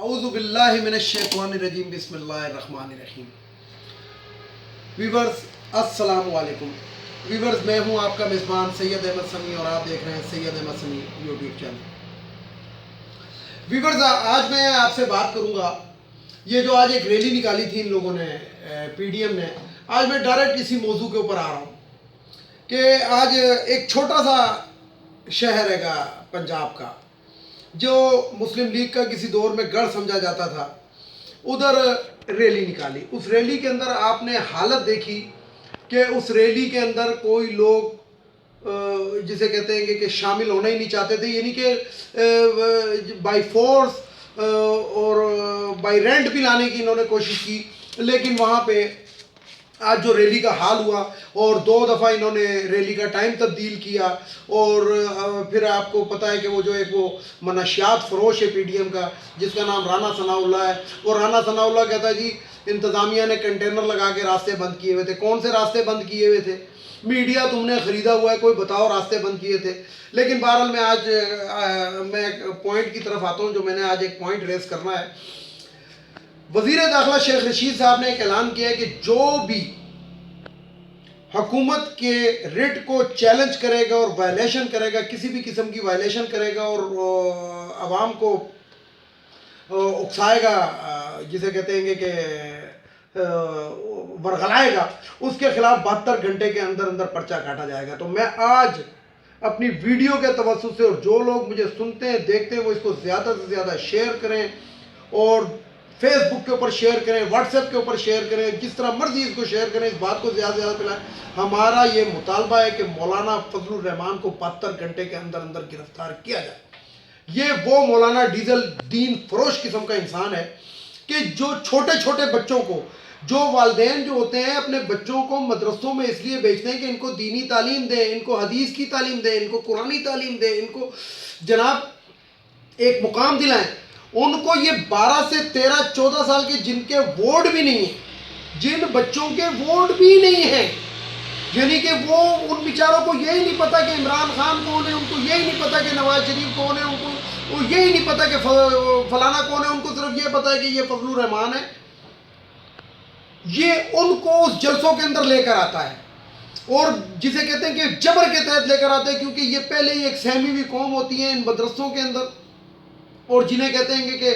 اعوذ باللہ من الشیطان الرجیم بسم اللہ الرحمن الرحیم۔ ویورز السلام علیکم۔ ویورز میں ہوں آپ کا میزبان سید احمد سمیع اور آپ دیکھ رہے ہیں سید احمد سمیع یوٹیوب چینل۔ ویورز آج میں آپ سے بات کروں گا، یہ جو آج ایک ریلی نکالی تھی ان لوگوں نے پی ڈی ایم نے، آج میں ڈائریکٹ اسی موضوع کے اوپر آ رہا ہوں کہ آج ایک چھوٹا سا شہر ہے گا پنجاب کا جو مسلم لیگ کا کسی دور میں گڑھ سمجھا جاتا تھا، ادھر ریلی نکالی۔ اس ریلی کے اندر آپ نے حالت دیکھی کہ اس ریلی کے اندر کوئی لوگ جسے کہتے ہیں کہ شامل ہونا ہی نہیں چاہتے تھے، یعنی کہ بائی فورس اور بائی رینٹ بھی لانے کی انہوں نے کوشش کی، لیکن وہاں پہ آج جو ریلی کا حال ہوا اور 2 دفعہ انہوں نے ریلی کا ٹائم تبدیل کیا، اور پھر آپ کو پتہ ہے کہ وہ جو ایک وہ منشیات فروش ہے پی ڈی ایم کا جس کا نام رانا ثناء اللہ ہے، وہ رانا ثناء اللہ کہتا ہے جی انتظامیہ نے کنٹینر لگا کے راستے بند کیے ہوئے تھے۔ کون سے راستے بند کیے ہوئے تھے؟ میڈیا تم نے خریدا ہوا ہے، کوئی بتاؤ راستے بند کیے تھے۔ لیکن بہرحال میں آج میں ایک پوائنٹ کی طرف آتا ہوں، جو میں نے آج ایک پوائنٹ ریز کرنا ہے۔ وزیر داخلہ شیخ رشید صاحب نے ایک اعلان کیا ہے کہ جو بھی حکومت کے ریٹ کو چیلنج کرے گا اور وائلیشن کرے گا، کسی بھی قسم کی وائلیشن کرے گا اور عوام کو اکسائے گا، جسے کہتے ہیں کہ ورغلائے گا، اس کے خلاف 72 گھنٹے کے اندر اندر پرچہ کاٹا جائے گا۔ تو میں آج اپنی ویڈیو کے توسط سے، اور جو لوگ مجھے سنتے ہیں دیکھتے ہیں وہ اس کو زیادہ سے زیادہ شیئر کریں اور فیس بک کے اوپر شیئر کریں، واٹس ایپ کے اوپر شیئر کریں، جس طرح مرضی اس کو شیئر کریں، اس بات کو زیادہ سے زیادہ پھیلائیں۔ ہمارا یہ مطالبہ ہے کہ مولانا فضل الرحمان کو 72 گھنٹے کے اندر اندر گرفتار کیا جائے۔ یہ وہ مولانا ڈیزل دین فروش قسم کا انسان ہے کہ جو چھوٹے چھوٹے بچوں کو، جو والدین جو ہوتے ہیں اپنے بچوں کو مدرسوں میں اس لیے بھیجتے ہیں کہ ان کو دینی تعلیم دیں، ان کو حدیث کی تعلیم دیں، ان کو قرآنی تعلیم دیں، ان کو جناب ایک مقام دلائیں، ان کو یہ 12 سے 13 14 سال کے جن کے ووٹ بھی نہیں ہیں، جن بچوں کے ووٹ بھی نہیں ہیں، یعنی کہ وہ ان بیچاروں کو یہی نہیں پتا کہ عمران خان کون ہے، ان کو یہی نہیں پتا کہ نواز شریف کون ہے، ان کو یہی نہیں پتا کہ فلانا کون ہے، ان کو صرف یہ پتا ہے کہ یہ فضل الرحمان ہے۔ یہ ان کو اس جلسوں کے اندر لے کر آتا ہے اور جسے کہتے ہیں کہ جبر کے تحت لے کر آتے ہیں، کیونکہ یہ پہلے ہی ایک سہمی ہوئی قوم ہوتی ہے ان مدرسوں کے اندر، اور جنہیں کہتے ہیں کہ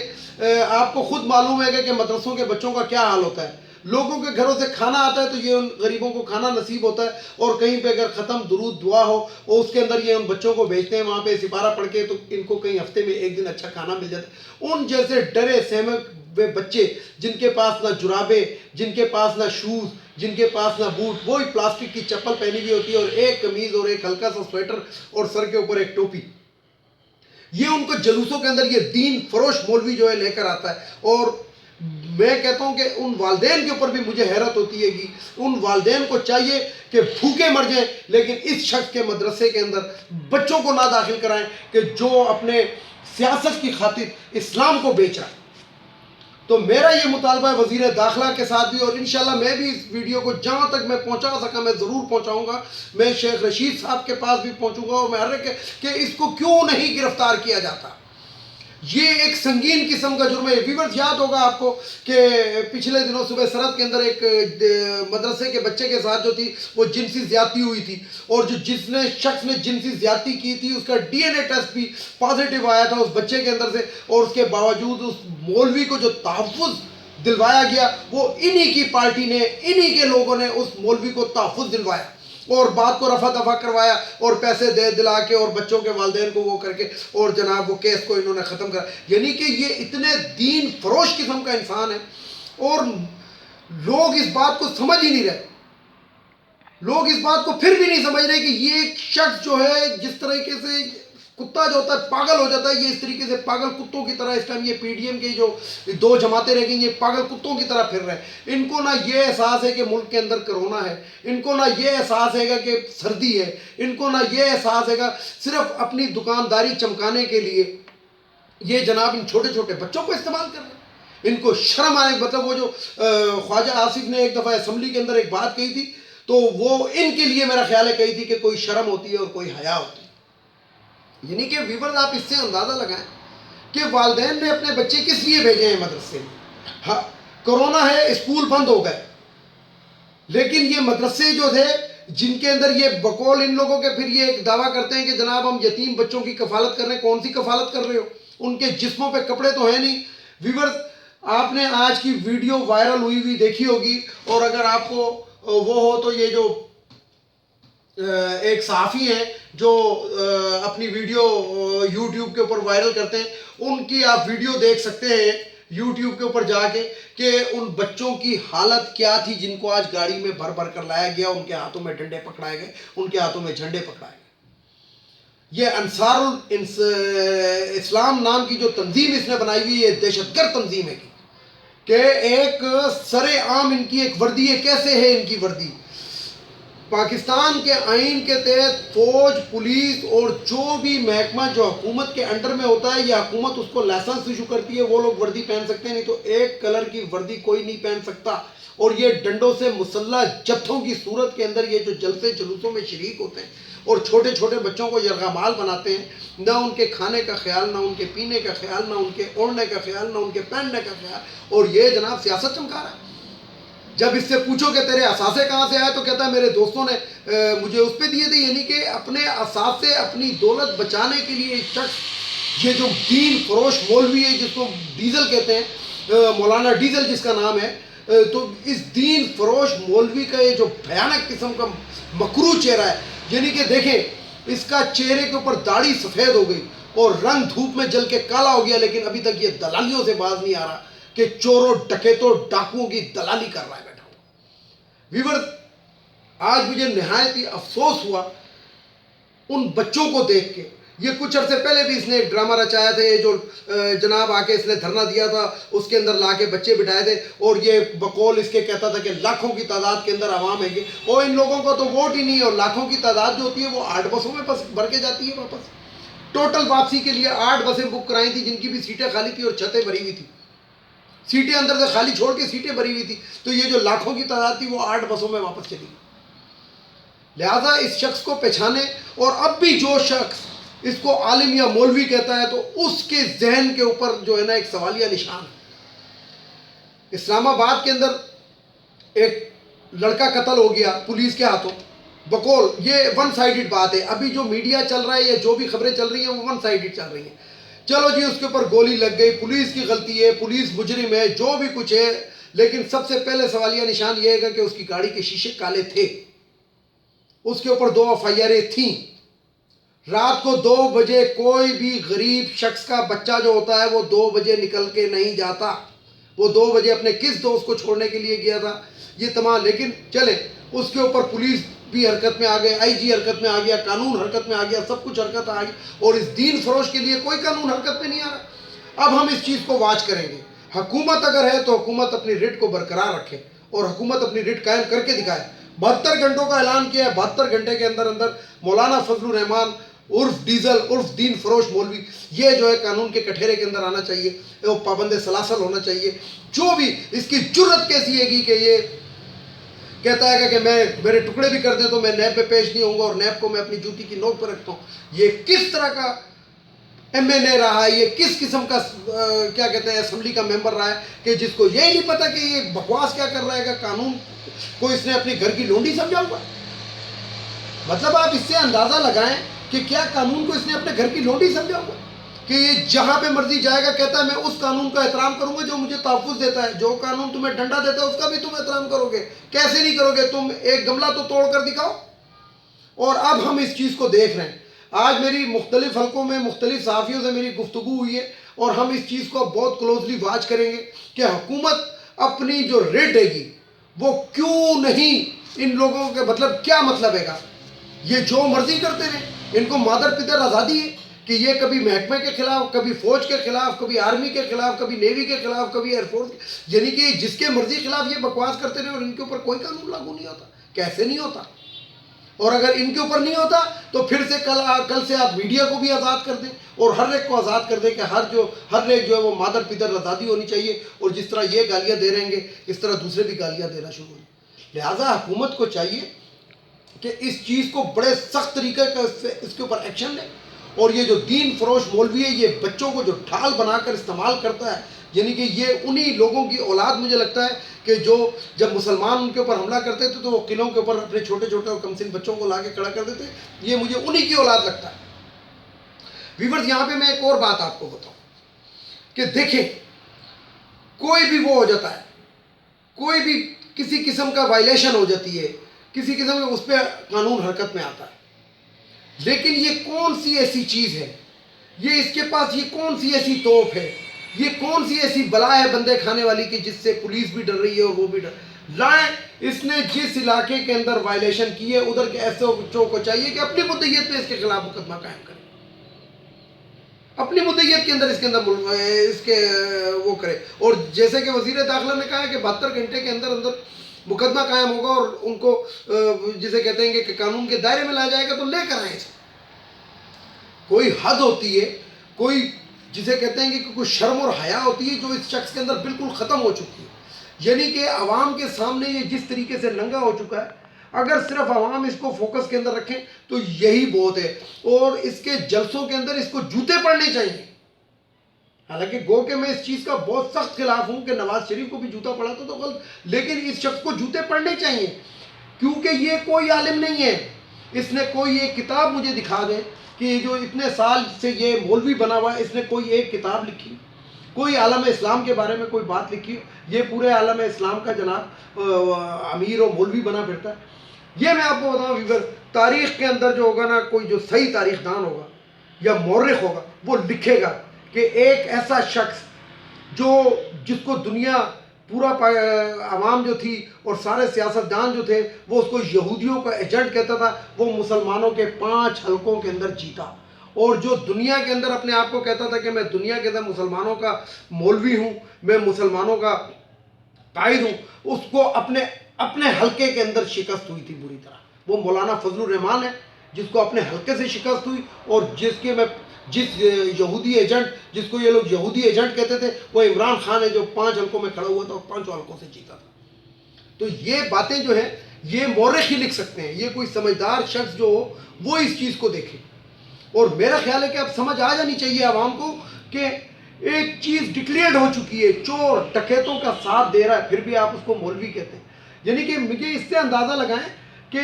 آپ کو خود معلوم ہے کہ مدرسوں کے بچوں کا کیا حال ہوتا ہے۔ لوگوں کے گھروں سے کھانا آتا ہے تو یہ ان غریبوں کو کھانا نصیب ہوتا ہے، اور کہیں پہ اگر ختم درود دعا ہو اور اس کے اندر یہ ان بچوں کو بھیجتے ہیں وہاں پہ سپارہ پڑھ کے، تو ان کو کہیں ہفتے میں ایک دن اچھا کھانا مل جاتا ہے۔ ان جیسے ڈرے سہمے ہوئے بچے جن کے پاس نہ جرابے، جن کے پاس نہ شوز، جن کے پاس نہ بوٹ، وہی پلاسٹک کی چپل پہنی ہوئی ہوتی ہے اور ایک قمیض اور ایک ہلکا سا سویٹر اور سر کے اوپر ایک ٹوپی، یہ ان کو جلوسوں کے اندر یہ دین فروش مولوی جو ہے لے کر آتا ہے۔ اور میں کہتا ہوں کہ ان والدین کے اوپر بھی مجھے حیرت ہوتی ہے کہ ان والدین کو چاہیے کہ بھوکے مر جائیں لیکن اس شخص کے مدرسے کے اندر بچوں کو نہ داخل کرائیں کہ جو اپنے سیاست کی خاطر اسلام کو بیچ رہا ہے۔ تو میرا یہ مطالبہ ہے وزیر داخلہ کے ساتھ بھی، اور انشاءاللہ میں بھی اس ویڈیو کو جہاں تک میں پہنچا سکا میں ضرور پہنچاؤں گا۔ میں شیخ رشید صاحب کے پاس بھی پہنچوں گا اور میں ہر کہ اس کو کیوں نہیں گرفتار کیا جاتا۔ یہ ایک سنگین قسم کا جرم ہے۔ ویورز یاد ہوگا آپ کو کہ پچھلے دنوں صبح سرحد کے اندر ایک مدرسے کے بچے کے ساتھ جو تھی وہ جنسی زیادتی ہوئی تھی، اور جس نے شخص نے جنسی زیادتی کی تھی اس کا ڈی این اے ٹیسٹ بھی پازیٹیو آیا تھا اس بچے کے اندر سے، اور اس کے باوجود اس مولوی کو جو تحفظ دلوایا گیا وہ انہی کی پارٹی نے، انہی کے لوگوں نے اس مولوی کو تحفظ دلوایا اور بات کو رفع دفع کروایا اور پیسے دے دلا کے اور بچوں کے والدین کو وہ کر کے، اور جناب وہ کیس کو انہوں نے ختم کرا۔ یعنی کہ یہ اتنے دین فروش قسم کا انسان ہے اور لوگ اس بات کو سمجھ ہی نہیں رہے، لوگ اس بات کو پھر بھی نہیں سمجھ رہے کہ یہ ایک شخص جو ہے جس طریقے سے کتا جو ہوتا ہے پاگل ہو جاتا ہے، یہ اس طریقے سے پاگل کتوں کی طرح اس ٹائم یہ پی ڈی ایم کی جو 2 جماعتیں رہ گئی یہ پاگل کتوں کی طرح پھر رہے ہیں۔ ان کو نہ یہ احساس ہے کہ ملک کے اندر کرونا ہے، ان کو نہ یہ احساس ہے گا کہ سردی ہے، ان کو نہ یہ احساس ہے گا، صرف اپنی دکانداری چمکانے کے لیے یہ جناب ان چھوٹے چھوٹے بچوں کو استعمال کر رہے ہیں۔ ان کو شرم آنے، مطلب وہ جو خواجہ آصف نے ایک دفعہ اسمبلی کے اندر ایک بات کہی تھی تو وہ ان کے لیے میرا خیال ہے کہی تھی کہ کوئی شرم ہوتی ہے اور کوئی حیا ہوتی ہے۔ یعنی کہ ویورز آپ اس سے اندازہ لگائیں کہ والدین نے اپنے بچے کس لیے بھیجے ہیں مدرسے میں. ہاں کرونا ہے, اسکول بند ہو گئے, لیکن یہ مدرسے جو تھے جن کے اندر یہ بقول ان لوگوں کے پھر یہ ایک دعویٰ کرتے ہیں کہ جناب ہم یتیم بچوں کی کفالت کر رہے ہیں. کون سی کفالت کر رہے ہو؟ ان کے جسموں پہ کپڑے تو ہیں نہیں. ویورز آپ نے آج کی ویڈیو وائرل ہوئی دیکھی ہوگی, اور اگر آپ کو وہ ہو تو یہ جو ایک صحافی ہیں جو اپنی ویڈیو یوٹیوب کے اوپر وائرل کرتے ہیں, ان کی آپ ویڈیو دیکھ سکتے ہیں یوٹیوب کے اوپر جا کے کہ ان بچوں کی حالت کیا تھی جن کو آج گاڑی میں بھر بھر کر لایا گیا, ان کے ہاتھوں میں ڈنڈے پکڑائے گئے, ان کے ہاتھوں میں جھنڈے پکڑائے گئے. یہ انصار اسلام نام کی جو تنظیم اس نے بنائی ہوئی, یہ دہشت گرد تنظیم ہے کہ ایک سر عام ان کی ایک وردی ہے. کیسے ہے ان کی وردی؟ پاکستان کے آئین کے تحت فوج, پولیس اور جو بھی محکمہ جو حکومت کے انڈر میں ہوتا ہے, یہ حکومت اس کو لائسنس ایشو کرتی ہے, وہ لوگ وردی پہن سکتے ہیں, نہیں تو ایک کلر کی وردی کوئی نہیں پہن سکتا. اور یہ ڈنڈوں سے مسلح جتھوں کی صورت کے اندر یہ جو جلسے جلوسوں میں شریک ہوتے ہیں اور چھوٹے چھوٹے بچوں کو یرغمال بناتے ہیں, نہ ان کے کھانے کا خیال, نہ ان کے پینے کا خیال, نہ ان کے اوڑھنے کا خیال, نہ ان کے پہننے کا خیال, اور یہ جناب سیاست چمکا رہا ہے. جب اس سے پوچھو کہ تیرے اثاثے کہاں سے آئے تو کہتا ہے میرے دوستوں نے مجھے اس پہ دیے تھے. یعنی کہ اپنے اثاثے, اپنی دولت بچانے کے لیے ایک شخص, یہ جو دین فروش مولوی ہے جس کو ڈیزل کہتے ہیں, مولانا ڈیزل جس کا نام ہے, تو اس دین فروش مولوی کا یہ جو بھیانک قسم کا مکروہ چہرہ ہے, یعنی کہ دیکھیں اس کا چہرے کے اوپر داڑھی سفید ہو گئی اور رنگ دھوپ میں جل کے کالا ہو گیا, لیکن ابھی تک یہ دلالیوں سے باز نہیں آ رہا کہ چوروں, ڈکیتوں, ڈاکوؤں کی دلالی کر رہا ہے بیٹھا ہوا. ویور آج مجھے نہایت ہی افسوس ہوا ان بچوں کو دیکھ کے. یہ کچھ عرصے پہلے بھی اس نے ایک ڈرامہ رچایا تھا, یہ جو جناب آ کے اس نے دھرنا دیا تھا, اس کے اندر لا کے بچے بٹھائے تھے, اور یہ بقول اس کے کہتا تھا کہ لاکھوں کی تعداد کے اندر عوام ہے, اور ان لوگوں کو تو ووٹ ہی نہیں ہے, اور لاکھوں کی تعداد جو ہوتی ہے وہ 8 بسوں میں بھر کے جاتی ہے واپس. ٹوٹل واپسی کے لیے 8 بسیں بک کرائی تھی جن کی بھی سیٹیں خالی تھی اور چھتیں بھری ہوئی تھی, سیٹیں اندر سے خالی چھوڑ کے سیٹیں بھری ہوئی تھی. تو یہ جو لاکھوں کی تعداد تھی وہ 8 بسوں میں واپس چلی. لہذا اس شخص کو پہچانے, اور اب بھی جو شخص اس کو عالم یا مولوی کہتا ہے تو اس کے ذہن کے اوپر جو ہے نا ایک سوالیہ نشان ہے. اسلام آباد کے اندر ایک لڑکا قتل ہو گیا پولیس کے ہاتھوں, بقول یہ ون سائیڈڈ بات ہے, ابھی جو میڈیا چل رہا ہے یا جو بھی خبریں چل رہی ہیں وہ ون سائیڈڈ چل رہی ہیں. چلو جی اس کے اوپر گولی لگ گئی, پولیس کی غلطی ہے, پولیس مجرم ہے, جو بھی کچھ ہے, لیکن سب سے پہلے سوالیہ نشان یہ ہے کہ اس کی گاڑی کے شیشے کالے تھے, اس کے اوپر 2 FIR تھیں. رات کو 2 بجے کوئی بھی غریب شخص کا بچہ جو ہوتا ہے وہ 2 بجے نکل کے نہیں جاتا, وہ 2 بجے اپنے کس دوست کو چھوڑنے کے لیے گیا تھا, یہ تمام. لیکن چلے اس کے اوپر پولیس بھی حرکت میں آ گئے, IG حرکت میں آ گیا, قانون حرکت میں آ گیا, سب کچھ حرکت آ گئی, اور اس دین فروش کے لیے کوئی قانون حرکت میں نہیں آ رہا. اب ہم اس چیز کو واچ کریں گے. حکومت اگر ہے تو حکومت اپنی رٹ کو برقرار رکھے, اور حکومت اپنی رٹ قائم کر کے دکھائے. 72 گھنٹوں کا اعلان کیا ہے, 72 گھنٹے کے اندر اندر مولانا فضل الرحمان عرف ڈیزل عرف دین فروش مولوی یہ جو ہے قانون کے کٹہرے کے اندر آنا چاہیے, وہ پابند سلاسل ہونا چاہیے. جو بھی اس کی جرت کیسی ہے گی کہ یہ کہتا ہے کہ میں میرے ٹکڑے بھی کر دیں تو میں نیب میں پیش نہیں ہوں گا, اور نیب کو میں اپنی جوتی کی نوک پر رکھتا ہوں. یہ کس طرح کا MNA رہا ہے, یہ کس قسم کا کیا کہتے ہیں اسمبلی کا ممبر رہا ہے کہ جس کو یہی نہیں پتا کہ یہ بکواس کیا کر رہا ہے, کہ قانون کو اس نے اپنی گھر کی لونڈی سمجھا ہوا. مطلب آپ اس سے اندازہ لگائیں کہ کیا قانون کو اس نے اپنے گھر کی لونڈی سمجھا ہوا, کہ یہ جہاں پہ مرضی جائے گا کہتا ہے میں اس قانون کا احترام کروں گا جو مجھے تحفظ دیتا ہے, جو قانون تمہیں ڈنڈا دیتا ہے اس کا بھی تم احترام کرو گے. کیسے نہیں کرو گے؟ تم ایک گملہ تو توڑ کر دکھاؤ. اور اب ہم اس چیز کو دیکھ رہے ہیں. آج میری مختلف حلقوں میں مختلف صحافیوں سے میری گفتگو ہوئی ہے, اور ہم اس چیز کو بہت کلوزلی واچ کریں گے کہ حکومت اپنی جو ریٹ ہے گی وہ کیوں نہیں ان لوگوں کے, مطلب کیا مطلب ہے گا, یہ جو مرضی کرتے رہے, ان کو مادر پدر آزادی ہے کہ یہ کبھی محکمے کے خلاف, کبھی فوج کے خلاف, کبھی آرمی کے خلاف, کبھی نیوی کے خلاف, کبھی ایئر فورس, یعنی کہ جس کے مرضی خلاف یہ بکواس کرتے رہے, اور ان کے اوپر کوئی قانون لاگو نہیں ہوتا. کیسے نہیں ہوتا؟ اور اگر ان کے اوپر نہیں ہوتا تو پھر سے کل سے آپ میڈیا کو بھی آزاد کر دیں, اور ہر ایک کو آزاد کر دیں کہ ہر ایک جو ہے وہ مادر پدر آزادی ہونی چاہیے, اور جس طرح یہ گالیاں دے رہیں گے اس طرح دوسرے بھی گالیاں دینا شروع ہوں. لہٰذا حکومت کو چاہیے کہ اس چیز کو بڑے سخت طریقے کا اس کے اوپر ایکشن لے, اور یہ جو دین فروش مولوی ہے یہ بچوں کو جو ڈھال بنا کر استعمال کرتا ہے، یعنی کہ یہ انہی لوگوں کی اولاد مجھے لگتا ہے کہ جو جب مسلمان ان کے اوپر حملہ کرتے تھے تو وہ قلعوں کے اوپر اپنے چھوٹے چھوٹے اور کمسن بچوں کو لا کے کھڑا کر دیتے، یہ مجھے انہی کی اولاد لگتا ہے۔ ویورز یہاں پہ میں ایک اور بات آپ کو بتاؤں کہ دیکھیں کوئی بھی وہ ہو جاتا ہے، کوئی بھی کسی قسم کا وائلیشن ہو جاتی ہے، کسی قسم کا اس پہ قانون حرکت میں آتا ہے، لیکن یہ کون سی ایسی چیز ہے، یہ اس کے پاس یہ کون سی ایسی توپ ہے، یہ کون سی ایسی بلا ہے بندے کھانے والی کہ جس سے پولیس بھی ڈر رہی ہے اور وہ بھی ڈر لائیں۔ اس نے جس علاقے کے اندر وائلیشن کی ہے ادھر کے ایس او کو چاہیے کہ اپنی مدعیت پہ اس کے خلاف مقدمہ قائم کرے، اپنی مدعیت کے اندر اس کے وہ کرے، اور جیسے کہ وزیر داخلہ نے کہا ہے کہ 72 گھنٹے کے اندر اندر مقدمہ قائم ہوگا اور ان کو جسے کہتے ہیں کہ قانون کے دائرے میں لایا جائے گا، تو لے کر آئیں۔ کوئی حد ہوتی ہے، کوئی جسے کہتے ہیں کہ کوئی شرم اور حیا ہوتی ہے جو اس شخص کے اندر بالکل ختم ہو چکی ہے، یعنی کہ عوام کے سامنے یہ جس طریقے سے ننگا ہو چکا ہے، اگر صرف عوام اس کو فوکس کے اندر رکھیں تو یہی بہت ہے، اور اس کے جلسوں کے اندر اس کو جوتے پڑنے چاہیے۔ حالانکہ گو کہ میں اس چیز کا بہت سخت خلاف ہوں کہ نواز شریف کو بھی جوتا پڑا تو غلط، لیکن اس شخص کو جوتے پڑنے چاہیے، کیونکہ یہ کوئی عالم نہیں ہے۔ اس نے کوئی ایک کتاب مجھے دکھا دیں کہ جو اتنے سال سے یہ مولوی بنا ہوا ہے، اس نے کوئی ایک کتاب لکھی، کوئی عالم اسلام کے بارے میں کوئی بات لکھی، یہ پورے عالم اسلام کا جناب امیر و مولوی بنا پھرتا ہے۔ یہ میں آپ کو بتاؤں ویور، تاریخ کے اندر جو ہوگا نا، کوئی جو صحیح تاریخ دان ہوگا یا مورخ ہوگا وہ لکھے گا کہ ایک ایسا شخص جس کو دنیا پورا عوام جو تھی اور سارے سیاستدان جو تھے وہ اس کو یہودیوں کا ایجنٹ کہتا تھا، وہ مسلمانوں کے 5 حلقوں کے اندر جیتا، اور جو دنیا کے اندر اپنے آپ کو کہتا تھا کہ میں دنیا کے اندر مسلمانوں کا مولوی ہوں، میں مسلمانوں کا قائد ہوں، اس کو اپنے حلقے کے اندر شکست ہوئی تھی بری طرح۔ وہ مولانا فضل الرحمان ہے جس کو اپنے حلقے سے شکست ہوئی، اور جس یہودی ایجنٹ، جس کو یہ لوگ یہودی ایجنٹ کہتے تھے، وہ عمران خان ہے جو 5 حلقوں میں کھڑا ہوا تھا اور 5 حلقوں سے جیتا تھا۔ تو یہ باتیں جو ہیں یہ مورخ ہی لکھ سکتے ہیں، یہ کوئی سمجھدار شخص جو ہو وہ اس چیز کو دیکھے، اور میرا خیال ہے کہ اب سمجھ آ جانی چاہیے عوام کو کہ ایک چیز ڈکلیئرڈ ہو چکی ہے، چور ڈکیتوں کا ساتھ دے رہا ہے پھر بھی آپ اس کو مولوی کہتے ہیں۔ یعنی کہ مجھے اس سے اندازہ لگائیں کہ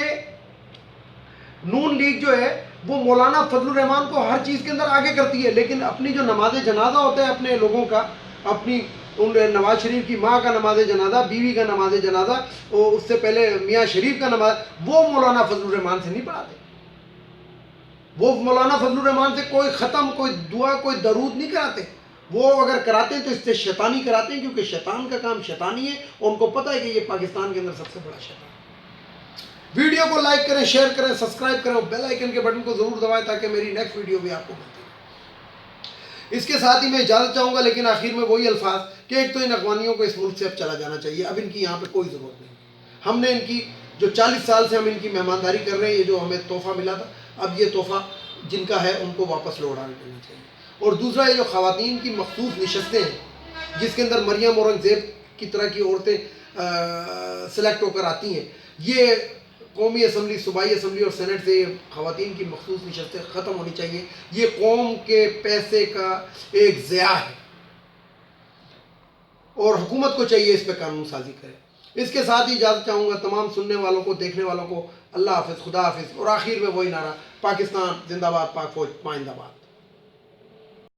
نون لیگ جو ہے وہ مولانا فضل الرحمان کو ہر چیز کے اندر آگے کرتی ہے، لیکن اپنی جو نماز جنازہ ہوتا ہے اپنے لوگوں کا، اپنی نواز شریف کی ماں کا نماز جنازہ، بیوی کا نماز جنازہ، اور اس سے پہلے میاں شریف کا نماز، وہ مولانا فضل الرحمان سے نہیں پڑھاتے۔ وہ مولانا فضل الرحمان سے کوئی ختم، کوئی دعا، کوئی درود نہیں کراتے۔ وہ اگر کراتے ہیں تو اس سے شیطانی کراتے ہیں، کیونکہ شیطان کا کام شیطانی ہے، اور ان کو پتہ ہے کہ یہ پاکستان کے اندر سب سے بڑا شیطان ہے۔ ویڈیو کو لائک کریں، شیئر کریں، سبسکرائب کریں اور بیل آئیکن کے بٹن کو ضرور دبائیں تاکہ میری نیکسٹ ویڈیو بھی آپ کو ملتی ہے۔ اس کے ساتھ ہی میں اجازت چاہوں گا، لیکن آخر میں وہی الفاظ کہ ایک تو ان افغانیوں کو اس ملک سے اب چلا جانا چاہیے، اب ان کی یہاں پہ کوئی ضرورت نہیں۔ ہم نے ان کی جو 40 سال سے ہم ان کی مہمانداری کر رہے ہیں، یہ جو ہمیں تحفہ ملا تھا، اب یہ تحفہ جن کا ہے ان کو واپس لوٹا دینا چاہیے۔ اور دوسرا یہ جو خواتین کی مخصوص نشستیں ہیں جس کے اندر مریم اورنگزیب کی طرح کی عورتیں سلیکٹ ہو کر آتی ہیں، یہ قومی اسمبلی، صوبائی اسمبلی اور سینٹ سے خواتین کی مخصوص نشستیں ختم ہونی چاہیے۔ یہ قوم کے پیسے کا ایک ضیاع ہے اور حکومت کو چاہیے اس پہ قانون سازی کرے۔ اس کے ساتھ ہی اجازت چاہوں گا تمام سننے والوں کو، دیکھنے والوں کو، اللہ حافظ، خدا حافظ، اور آخر میں وہی نعرہ، پاکستان زندہ باد، پاک فوج پائندہ باد۔